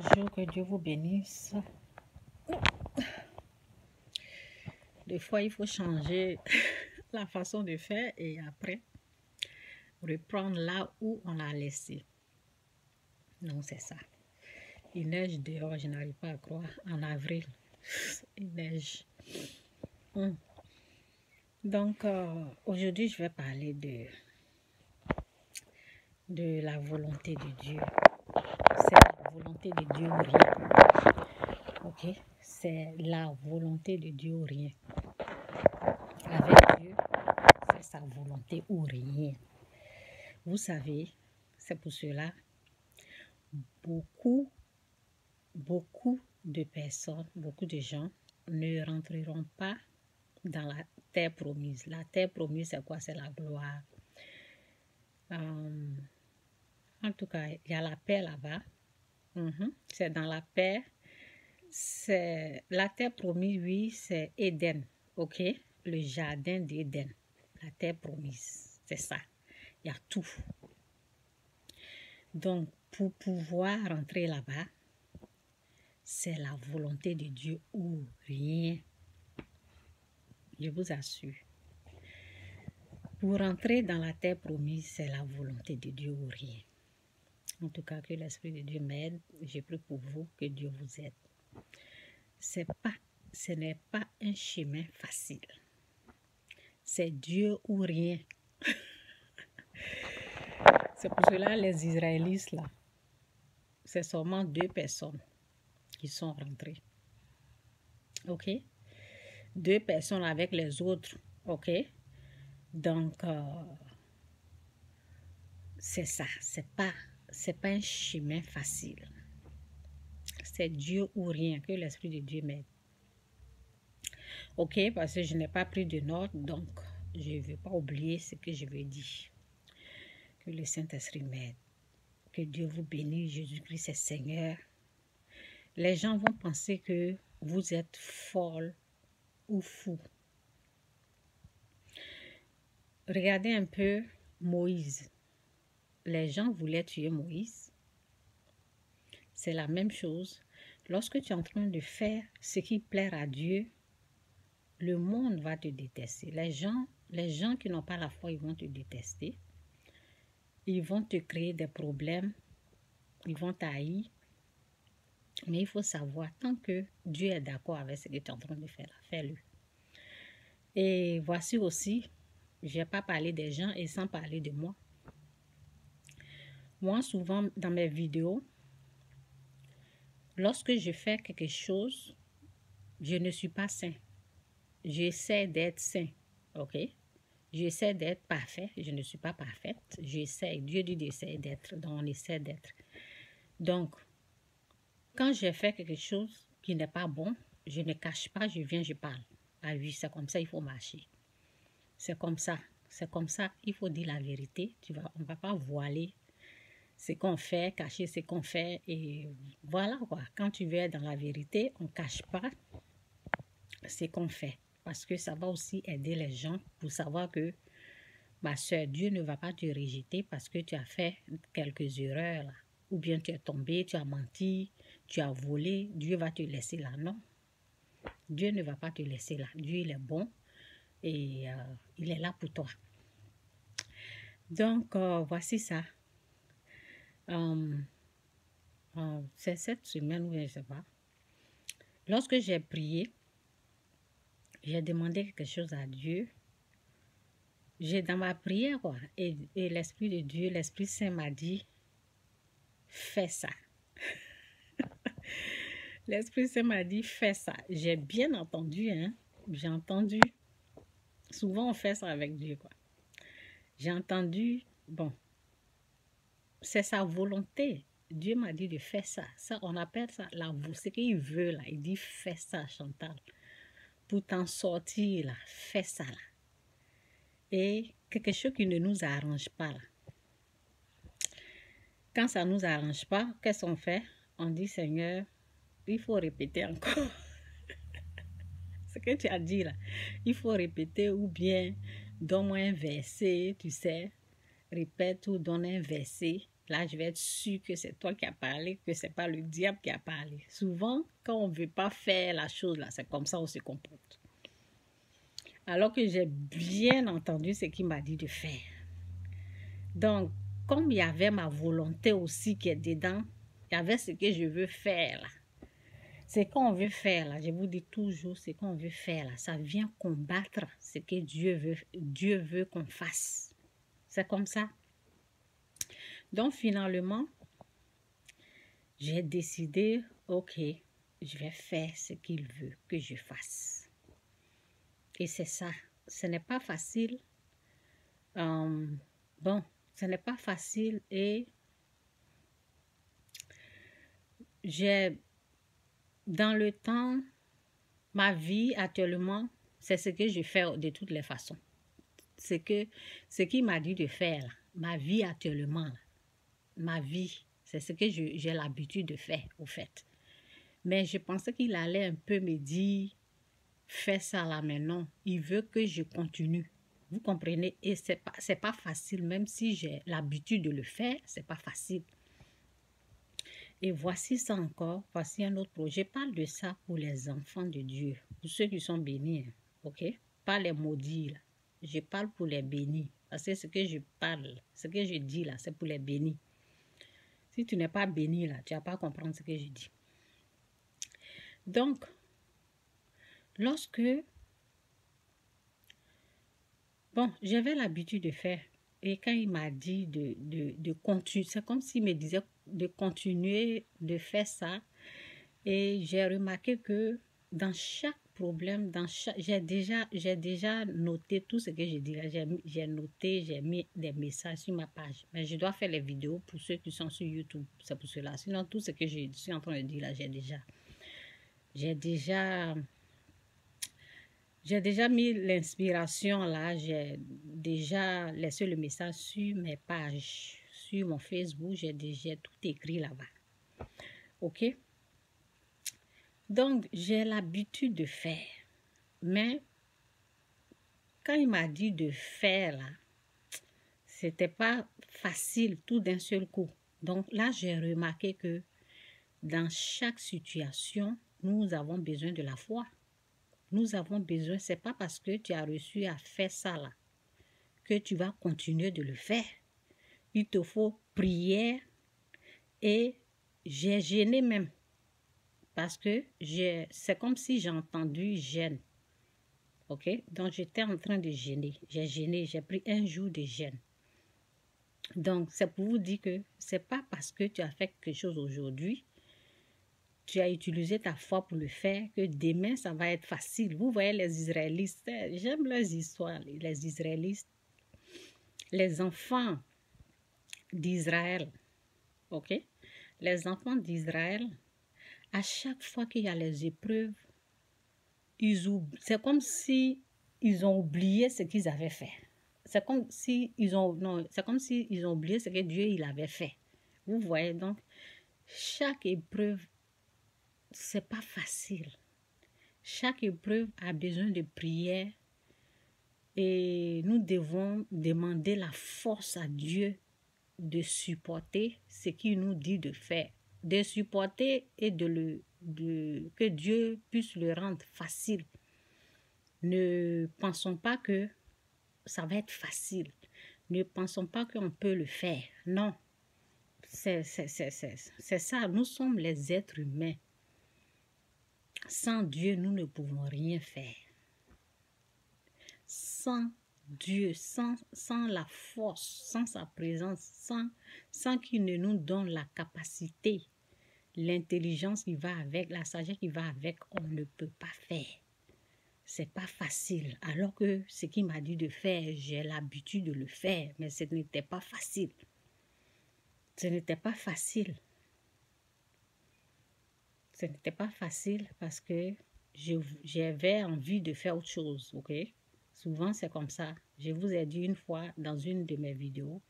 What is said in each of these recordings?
Bonjour, que Dieu vous bénisse. Des fois, il faut changer la façon de faire et après reprendre là où on l'a laissé. Non, c'est ça. Il neige dehors, je n'arrive pas à croire. En avril, il neige. Donc, aujourd'hui, je vais parler de la volonté de Dieu. C'est la volonté de Dieu ou rien. Ok? C'est la volonté de Dieu ou rien. Avec Dieu, c'est sa volonté ou rien. Vous savez, c'est pour cela, beaucoup de personnes, beaucoup de gens ne rentreront pas dans la terre promise. La terre promise, c'est quoi? C'est la gloire. En tout cas, il y a la paix là-bas. C'est dans la paix. C'est la terre promise, oui, c'est Éden, ok? Le jardin d'Éden, la terre promise, c'est ça. Il y a tout. Donc, pour pouvoir rentrer là-bas, c'est la volonté de Dieu ou rien. Je vous assure. Pour rentrer dans la terre promise, c'est la volonté de Dieu ou rien. En tout cas, que l'Esprit de Dieu m'aide. J'ai pris pour vous que Dieu vous aide. Ce n'est pas un chemin facile. C'est Dieu ou rien. C'est pour cela les Israélites là, c'est seulement 2 personnes qui sont rentrées. Ok? 2 personnes avec les autres. Ok? Donc, c'est ça. C'est pas un chemin facile. C'est Dieu ou rien. Que l'Esprit de Dieu m'aide. Ok? Parce que je n'ai pas pris de notes, donc je ne veux pas oublier ce que je veux dire. Que le Saint-Esprit m'aide. Que Dieu vous bénisse. Jésus-Christ est Seigneur. Les gens vont penser que vous êtes folle ou fou. Regardez un peu Moïse. Les gens voulaient tuer Moïse. C'est la même chose. Lorsque tu es en train de faire ce qui plaît à Dieu, le monde va te détester. Les gens qui n'ont pas la foi, ils vont te détester. Ils vont te créer des problèmes. Ils vont t'haïr. Mais il faut savoir, tant que Dieu est d'accord avec ce que tu es en train de faire, fais-le. Et voici aussi, je n'ai pas parlé des gens et sans parler de moi. Moi, souvent, dans mes vidéos, lorsque je fais quelque chose, je ne suis pas sain. J'essaie d'être sain, ok? J'essaie d'être parfait. Je ne suis pas parfaite. J'essaie. Dieu dit d'essayer d'être. Donc, on essaie d'être. Donc, quand je fais quelque chose qui n'est pas bon, je ne cache pas, je viens, je parle. Ah oui, c'est comme ça, il faut marcher. C'est comme ça. C'est comme ça, il faut dire la vérité. On ne va pas voiler ce qu'on fait, cacher ce qu'on fait. Et voilà quoi. Quand tu veux être dans la vérité, on ne cache pas ce qu'on fait. Parce que ça va aussi aider les gens pour savoir que, ma soeur, Dieu ne va pas te rejeter parce que tu as fait quelques erreurs là. Ou bien tu es tombé, tu as menti, tu as volé. Dieu va te laisser là, non. Dieu ne va pas te laisser là. Dieu, il est bon et il est là pour toi. Donc, voici ça. C'est cette semaine où je ne sais pas. Lorsque j'ai prié, j'ai demandé quelque chose à Dieu. J'ai dans ma prière, quoi, et l'Esprit de Dieu, l'Esprit Saint m'a dit, fais ça. L'Esprit Saint m'a dit, fais ça. J'ai bien entendu, hein. J'ai entendu. Souvent, on fait ça avec Dieu, quoi. J'ai entendu, bon, c'est sa volonté. Dieu m'a dit de faire ça. Ça, on appelle ça la volonté. Ce qu'il veut, là. Il dit, fais ça, Chantal. Pour t'en sortir, là, fais ça, là. Et quelque chose qui ne nous arrange pas, là. Quand ça ne nous arrange pas, qu'est-ce qu'on fait? On dit, Seigneur, il faut répéter encore. Ce que tu as dit là, il faut répéter ou bien donne-moi un verset, tu sais, répète ou donne un verset là, je vais être sûre que c'est toi qui as parlé, que c'est pas le diable qui a parlé. Souvent, quand on ne veut pas faire la chose, là, c'est comme ça on se comporte. Alors que j'ai bien entendu ce qu'il m'a dit de faire. Donc, comme il y avait ma volonté aussi qui est dedans, il y avait ce que je veux faire là. Ce qu'on veut faire là, je vous dis toujours, ce qu'on veut faire là, ça vient combattre ce que Dieu veut qu'on fasse. C'est comme ça. Donc, finalement, j'ai décidé, ok, je vais faire ce qu'il veut que je fasse. Et c'est ça. Ce n'est pas facile. Bon, ce n'est pas facile et j'ai, dans le temps, ma vie actuellement, c'est ce que je fais de toutes les façons. Ce qu'il m'a dit de faire, là, ma vie actuellement, là, ma vie, c'est ce que j'ai l'habitude de faire, au fait. Mais je pensais qu'il allait un peu me dire, fais ça là maintenant. Il veut que je continue. Vous comprenez? Et c'est pas facile, même si j'ai l'habitude de le faire, c'est pas facile. Et voici ça encore, voici un autre projet. Je parle de ça pour les enfants de Dieu, pour ceux qui sont bénis, ok? Pas les maudits, là. Je parle pour les bénis. Parce que ce que je parle, ce que je dis là, c'est pour les bénis. Si tu n'es pas béni là, tu vas pas comprendre ce que je dis. Donc, lorsque, bon, j'avais l'habitude de faire, et quand il m'a dit de continuer, c'est comme s'il me disait de continuer de faire ça, et j'ai remarqué que dans chaque problème, j'ai déjà noté tout ce que j'ai dit là. J'ai noté, j'ai mis des messages sur ma page. Mais je dois faire les vidéos pour ceux qui sont sur YouTube. C'est pour cela. Sinon, tout ce que je suis en train de dire là, j'ai déjà mis l'inspiration là. J'ai déjà laissé le message sur mes pages. Sur mon Facebook, j'ai tout écrit là-bas. OK? Donc, j'ai l'habitude de faire. Mais, quand il m'a dit de faire, là, c'était pas facile tout d'un seul coup. Donc, là, j'ai remarqué que dans chaque situation, nous avons besoin de la foi. Nous avons besoin, c'est pas parce que tu as reçu à faire ça, là, que tu vas continuer de le faire. Il te faut prière et j'ai gêné même. Parce que c'est comme si j'ai entendu gêne. OK? Donc, j'étais en train de gêner. J'ai gêné. J'ai pris un jour de gêne. Donc, c'est pour vous dire que c'est pas parce que tu as fait quelque chose aujourd'hui, tu as utilisé ta foi pour le faire, que demain, ça va être facile. Vous voyez les Israélites, j'aime leurs histoires, les Israélites, les enfants d'Israël. OK? Les enfants d'Israël, à chaque fois qu'il y a les épreuves, c'est comme si ils ont oublié ce qu'ils avaient fait. C'est comme si ils ont oublié ce que Dieu il avait fait. Vous voyez donc, chaque épreuve, c'est pas facile. Chaque épreuve a besoin de prière et nous devons demander la force à Dieu de supporter ce qu'il nous dit de faire, de supporter et que Dieu puisse le rendre facile. Ne pensons pas que ça va être facile. Ne pensons pas qu'on peut le faire. Non. C'est ça. Nous sommes les êtres humains. Sans Dieu, nous ne pouvons rien faire. Sans Dieu, sans la force, sans sa présence, sans qu'il ne nous donne la capacité, l'intelligence qui va avec, la sagesse qui va avec, on ne peut pas faire. C'est pas facile. Alors que ce qu'il m'a dit de faire, j'ai l'habitude de le faire, mais ce n'était pas facile. Ce n'était pas facile. Ce n'était pas facile parce que j'avais envie de faire autre chose, ok? Souvent, c'est comme ça. Je vous ai dit une fois dans une de mes vidéos,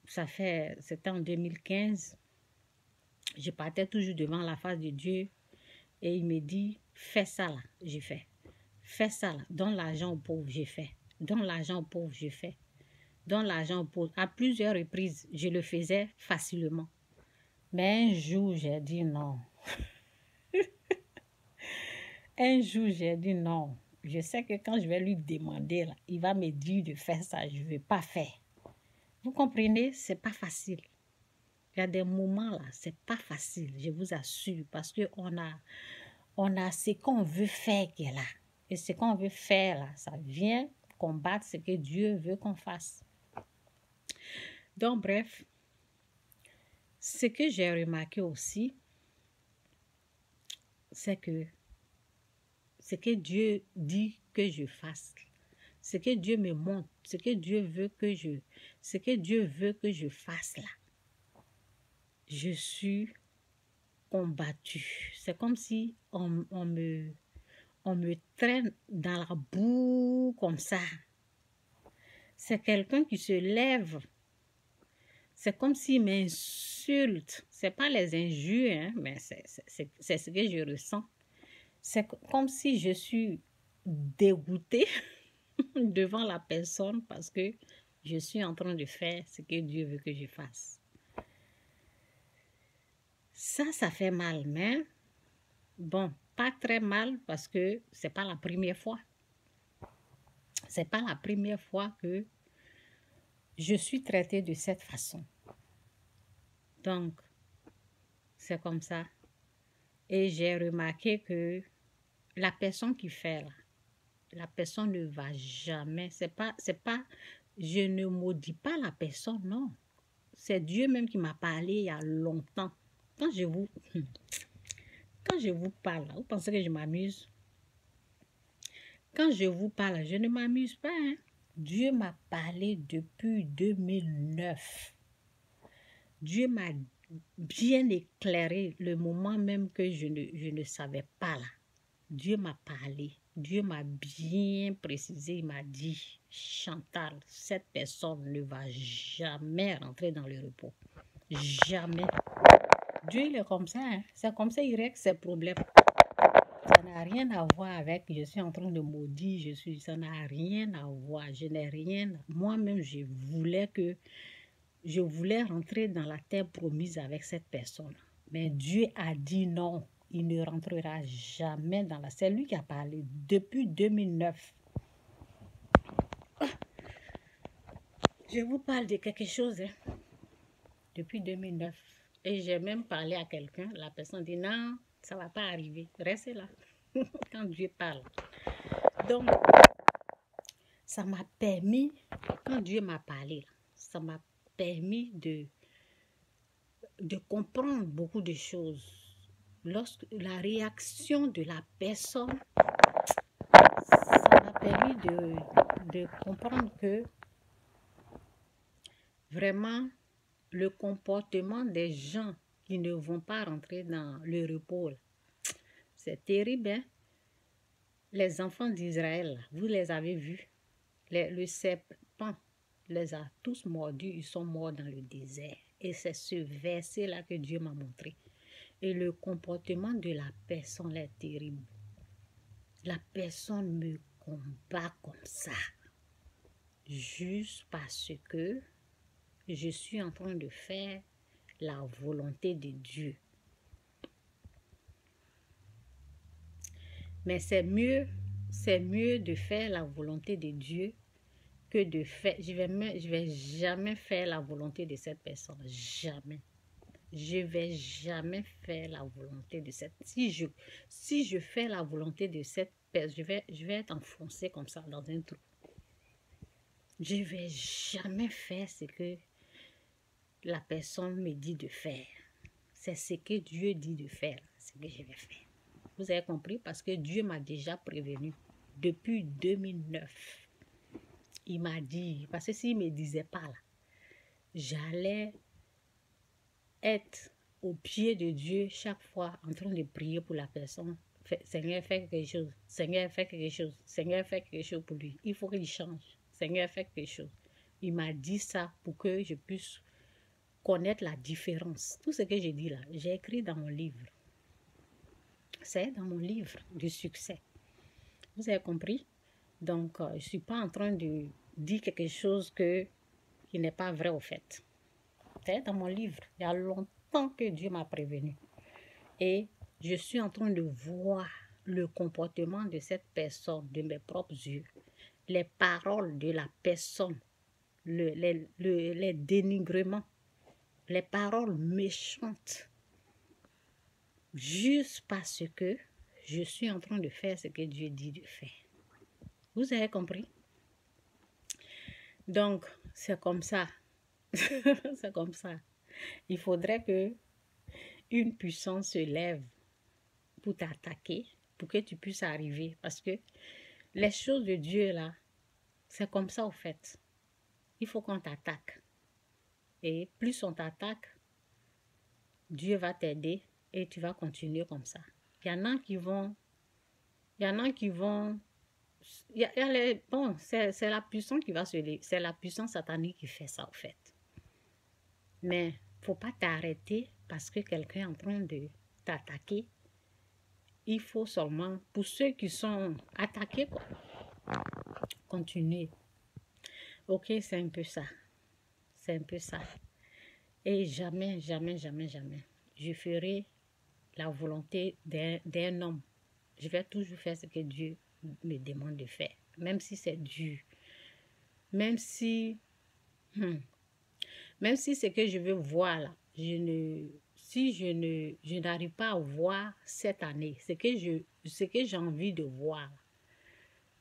c'était en 2015, je partais toujours devant la face de Dieu et il me dit, fais ça là, j'ai fait. Fais ça là, donne l'argent aux pauvres, j'ai fait. Donne l'argent aux pauvres, j'ai fait. dont l'argent pose. À plusieurs reprises, je le faisais facilement. Mais un jour, j'ai dit non. Un jour, j'ai dit non. Je sais que quand je vais lui demander, là, il va me dire de faire ça. Je ne vais pas faire. Vous comprenez? C'est pas facile. Il y a des moments là, c'est pas facile, je vous assure, parce qu'on a ce qu'on veut faire qui est là. Et ce qu'on veut faire là, ça vient combattre ce que Dieu veut qu'on fasse. Donc bref, ce que j'ai remarqué aussi, c'est que ce que Dieu dit que je fasse, ce que Dieu me montre, ce que Dieu veut que je fasse là, je suis combattue. C'est comme si on me traîne dans la boue comme ça. C'est quelqu'un qui se lève. C'est comme s'il m'insulte. Ce n'est pas les injures, hein, mais c'est ce que je ressens. C'est comme si je suis dégoûtée devant la personne parce que je suis en train de faire ce que Dieu veut que je fasse. Ça fait mal, mais bon, pas très mal parce que c'est pas la première fois. C'est pas la première fois que je suis traitée de cette façon. Donc, c'est comme ça. Et j'ai remarqué que la personne qui fait là, la personne ne va jamais, c'est pas, je ne maudis pas la personne, non. C'est Dieu même qui m'a parlé il y a longtemps. Quand je vous parle, vous pensez que je m'amuse? Quand je vous parle, je ne m'amuse pas. Hein? Dieu m'a parlé depuis 2009. Dieu m'a bien éclairé le moment même que je ne savais pas là. Dieu m'a parlé. Dieu m'a bien précisé. Il m'a dit, Chantal, cette personne ne va jamais rentrer dans le repos. Jamais. Dieu, il est comme ça. Hein? C'est comme ça qu'il règle ses problèmes. Ça n'a rien à voir avec je suis en train de maudire, ça n'a rien à voir. Je n'ai rien. Moi-même, je voulais rentrer dans la terre promise avec cette personne. Mais Dieu a dit non. Il ne rentrera jamais dans la... C'est lui qui a parlé depuis 2009. Je vous parle de quelque chose hein, depuis 2009. Et j'ai même parlé à quelqu'un. La personne dit non, ça ne va pas arriver. Restez là quand Dieu parle. Donc, ça m'a permis, quand Dieu m'a parlé, ça m'a permis de comprendre beaucoup de choses. Lorsque la réaction de la personne, ça m'a permis de comprendre que vraiment le comportement des gens qui ne vont pas rentrer dans le repos, c'est terrible. Hein? Les enfants d'Israël, vous les avez vus, le serpent les a tous mordus, ils sont morts dans le désert. Et c'est ce verset-là que Dieu m'a montré. Et le comportement de la personne est terrible. La personne me combat comme ça. Juste parce que je suis en train de faire la volonté de Dieu. Mais c'est mieux de faire la volonté de Dieu que de faire. Je vais jamais faire la volonté de cette personne. Jamais. Je vais jamais faire la volonté de cette... Si je fais la volonté de cette personne, je vais être enfoncé comme ça dans un trou. Je vais jamais faire ce que la personne me dit de faire. C'est ce que Dieu dit de faire, ce que je vais faire. Vous avez compris? Parce que Dieu m'a déjà prévenu depuis 2009. Il m'a dit, parce que s'il ne me disait pas là, j'allais être au pied de Dieu chaque fois en train de prier pour la personne. Seigneur, fais quelque chose. Seigneur, fais quelque chose. Seigneur, fais quelque chose pour lui. Il faut qu'il change. Seigneur, fais quelque chose. Il m'a dit ça pour que je puisse connaître la différence. Tout ce que j'ai dit là, j'ai écrit dans mon livre. C'est dans mon livre du succès. Vous avez compris? Donc, je ne suis pas en train de dire quelque chose que qui n'est pas vrai au fait. C'est dans mon livre. Il y a longtemps que Dieu m'a prévenu. Et je suis en train de voir le comportement de cette personne, de mes propres yeux. Les paroles de la personne, les dénigrements, les paroles méchantes. Juste parce que je suis en train de faire ce que Dieu dit de faire. Vous avez compris? Donc, c'est comme ça. C'est comme ça. Il faudrait que une puissance se lève pour t'attaquer, pour que tu puisses arriver. Parce que les choses de Dieu, là, c'est comme ça, au fait. Il faut qu'on t'attaque. Et plus on t'attaque, Dieu va t'aider et tu vas continuer comme ça. Il y en a qui vont... Bon, c'est la puissance qui va se lever. C'est la puissance satanique qui fait ça, au fait. Mais il ne faut pas t'arrêter parce que quelqu'un est en train de t'attaquer. Il faut seulement, pour ceux qui sont attaqués, quoi, continuer. Ok, c'est un peu ça. C'est un peu ça. Et jamais, jamais, jamais, jamais, je ferai la volonté d'un homme. Je vais toujours faire ce que Dieu me demande de faire. Même si c'est dur. Même si ce que je veux voir là, je n'arrive pas à voir cette année, ce que j'ai envie de voir,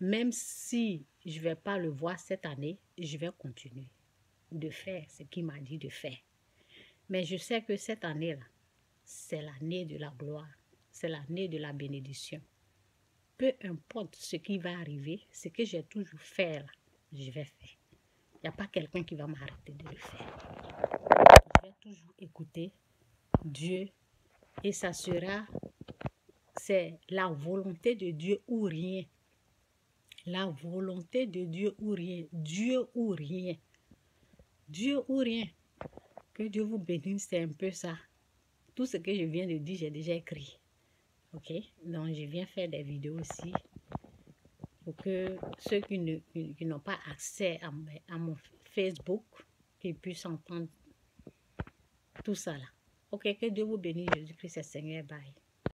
même si je ne vais pas le voir cette année, je vais continuer de faire ce qu'il m'a dit de faire. Mais je sais que cette année-là, c'est l'année de la gloire, c'est l'année de la bénédiction. Peu importe ce qui va arriver, ce que j'ai toujours fait là, je vais faire. Il n'y a pas quelqu'un qui va m'arrêter de le faire. Je vais toujours écouter Dieu et ça sera, c'est la volonté de Dieu ou rien. La volonté de Dieu ou rien. Dieu ou rien. Dieu ou rien. Que Dieu vous bénisse, c'est un peu ça. Tout ce que je viens de dire, j'ai déjà écrit. Ok? Donc, je viens faire des vidéos aussi pour que ceux qui n'ont pas accès à mon Facebook, qu'ils puissent entendre tout ça là. Ok, que Dieu vous bénisse, Jésus-Christ, Seigneur, bye.